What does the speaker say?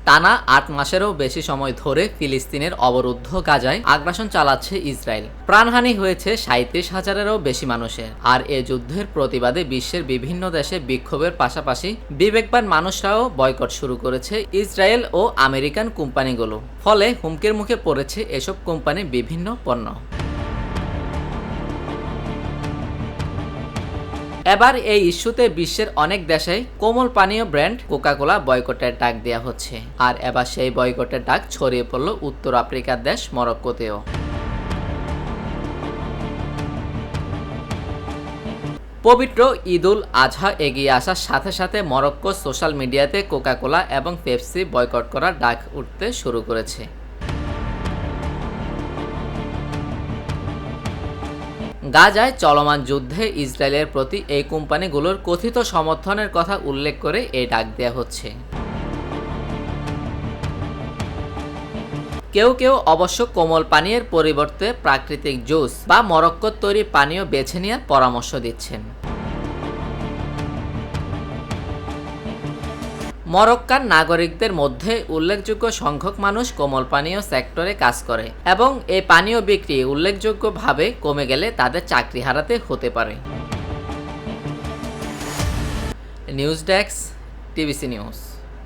টানা ৮ মাসেরও বেশি সময় ধরে ফিলিস্তিনের অবরুদ্ধ গাজায় আগ্রাসন চালাচ্ছে ইসরায়েল। প্রাণহানি হয়েছে ৩৭,০০০-এরও বেশি মানুষের। আর এ যুদ্ধের প্রতিবাদে বিশ্বের বিভিন্ন দেশে বিক্ষোভের পাশাপাশি বিবেকবান মানুষরাও বয়কট শুরু করেছে ইসরায়েল ও আমেরিকান কোম্পানিগুলো। ফলে হুমকির মুখে পড়েছে এসব কোম্পানির বিভিন্ন পণ্য। এবার এই ইস্যুতে বিশ্বের অনেক দেশেই কোমল পানীয় ব্র্যান্ড কোকা-কোলা বয়কটের ডাক দেওয়া হচ্ছে। আর এবার সেই বয়কটের ডাক ছড়িয়ে পড়ল উত্তর আফ্রিকার দেশ মরক্কোতেও। পবিত্র ঈদুল আজহা এগিয়ে আসার সাথে সাথে মরক্কো সোশ্যাল মিডিয়াতে কোকা-কোলা এবং পেপসি বয়কট করার ডাক উঠতে শুরু করেছে। গাজায় চলমান যুদ্ধে ইসরায়েলের প্রতি এই কোম্পানিগুলোর কথিত সমর্থনের কথা উল্লেখ করে এই ডাক দেয়া হচ্ছে। কেউ কেউ অবশ্য কোমল পানীয়ের পরিবর্তে প্রাকৃতিক জুস বা মরক্কোর তৈরি পানীয় বেছে নেওয়ার পরামর্শ দিচ্ছেন। মরক্কান নাগরিকদের মধ্যে উল্লেখযোগ্য সংখ্যক মানুষ কোমল পানীয় সেক্টরে কাজ করে এবং এই পানীয় বিক্রি উল্লেখযোগ্যভাবে কমে গেলে তাদের চাকরি হারাতে হতে পারে। News desk, TVC news.